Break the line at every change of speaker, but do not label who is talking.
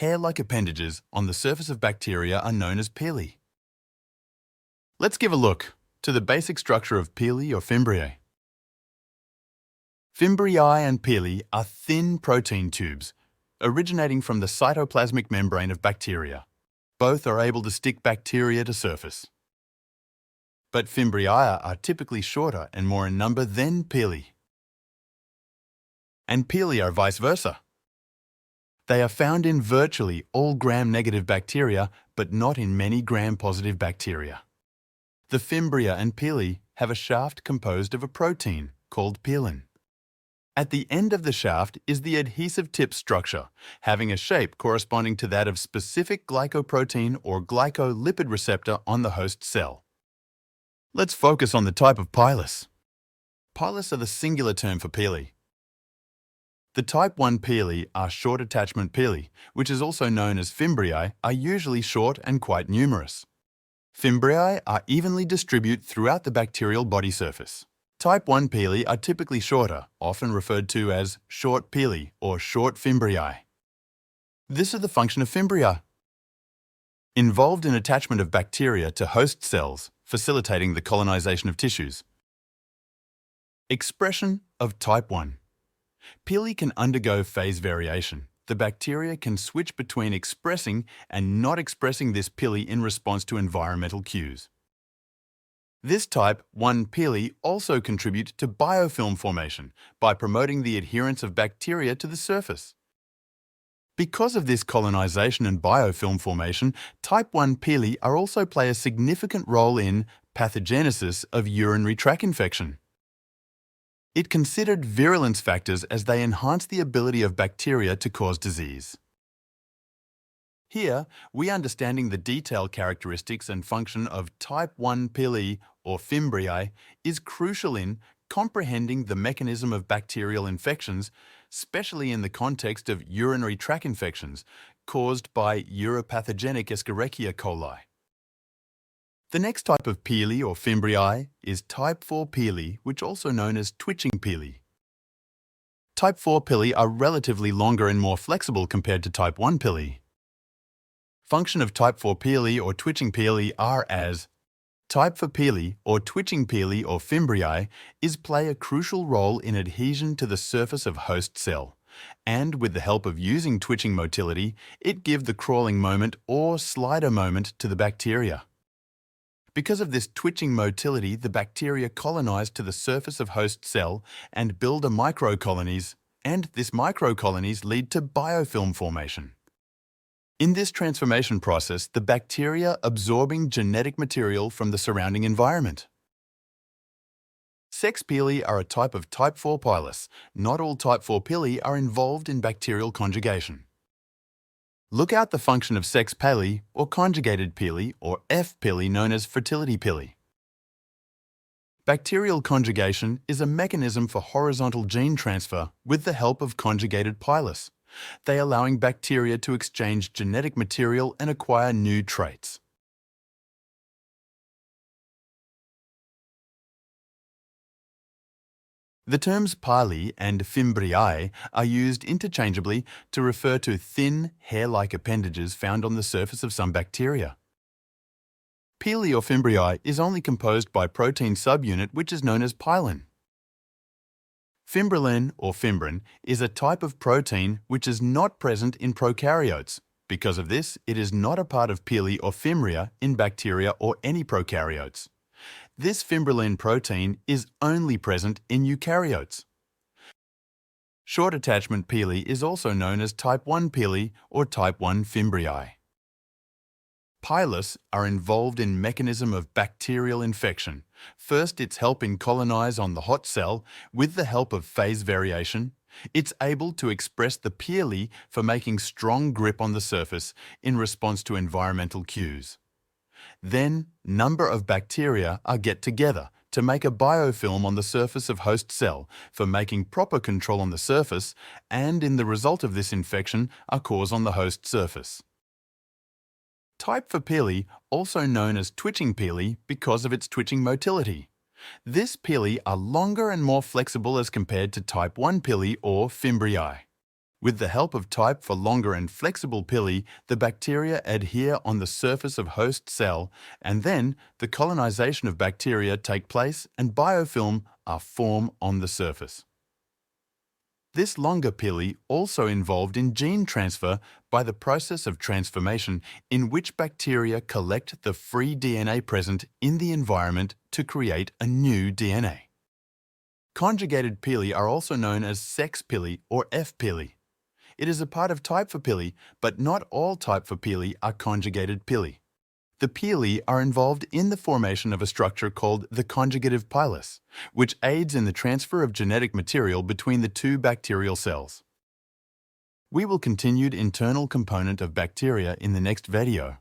hair-like appendages on the surface of bacteria are known as pili. Let's give a look to the basic structure of pili or fimbriae. Fimbriae and pili are thin protein tubes originating from the cytoplasmic membrane of bacteria. Both are able to stick bacteria to surface. But fimbriae are typically shorter and more in number than pili. And pili are vice versa. They are found in virtually all gram-negative bacteria, but not in many gram-positive bacteria. The fimbria and pili have a shaft composed of a protein called pilin. At the end of the shaft is the adhesive tip structure, having a shape corresponding to that of specific glycoprotein or glycolipid receptor on the host cell. Let's focus on the type of pilus. Pilus are the singular term for pili. The type 1 pili are short attachment pili, which is also known as fimbriae, are usually short and quite numerous. Fimbriae are evenly distributed throughout the bacterial body surface. Type 1 pili are typically shorter, often referred to as short pili or short fimbriae. This is the function of fimbriae. Involved in attachment of bacteria to host cells, facilitating the colonization of tissues. Expression of type 1. Pili can undergo phase variation. The bacteria can switch between expressing and not expressing this pili in response to environmental cues. This type 1 pili also contribute to biofilm formation by promoting the adherence of bacteria to the surface. Because of this colonization and biofilm formation, type 1 pili are also play a significant role in pathogenesis of urinary tract infection. It considered virulence factors as they enhance the ability of bacteria to cause disease. Here, we understanding the detailed characteristics and function of type 1 pili or fimbriae is crucial in comprehending the mechanism of bacterial infections, especially in the context of urinary tract infections caused by uropathogenic Escherichia coli. The next type of pili or fimbriae is type 4 pili, which also known as twitching pili. Type 4 pili are relatively longer and more flexible compared to type 1 pili. Function of type 4 pili or twitching pili are as type 4 pili or twitching pili or fimbriae is play a crucial role in adhesion to the surface of host cell, and with the help of using twitching motility, it give the crawling moment or slider moment to the bacteria. Because of this twitching motility, the bacteria colonize to the surface of host cell and build a microcolonies, and this microcolonies lead to biofilm formation. In this transformation process, the bacteria absorbing genetic material from the surrounding environment. Sex pili are a type of type 4 pilus. Not all type 4 pili are involved in bacterial conjugation. Look out the function of sex pili or conjugated pili or F pili known as fertility pili. Bacterial conjugation is a mechanism for horizontal gene transfer with the help of conjugated pilus. They allowing bacteria to exchange genetic material and acquire new traits. The terms pili and fimbriae are used interchangeably to refer to thin, hair-like appendages found on the surface of some bacteria. Pili or fimbriae is only composed by protein subunit which is known as pilin. Fimbrilin or fimbrin is a type of protein which is not present in prokaryotes. Because of this, it is not a part of pili or fimbriae in bacteria or any prokaryotes. This fimbrilin protein is only present in eukaryotes. Short attachment pili is also known as type 1 pili or type 1 fimbriae. Pilus are involved in mechanism of bacterial infection. First, it's helping colonize on the hot cell. With the help of phase variation, it's able to express the pili for making strong grip on the surface in response to environmental cues. Then, number of bacteria are get together to make a biofilm on the surface of host cell for making proper control on the surface, and in the result of this infection are caused on the host surface. Type 4 pili, also known as twitching pili because of its twitching motility. This pili are longer and more flexible as compared to type 1 pili or fimbriae. With the help of type for longer and flexible pili, the bacteria adhere on the surface of host cell, and then the colonization of bacteria take place and biofilm are formed on the surface. This longer pili also involved in gene transfer by the process of transformation in which bacteria collect the free DNA present in the environment to create a new DNA. Conjugated pili are also known as sex pili or F pili. It is a part of type for pili, but not all type for pili are conjugated pili. The pili are involved in the formation of a structure called the conjugative pilus, which aids in the transfer of genetic material between the two bacterial cells. We will continue the internal component of bacteria in the next video.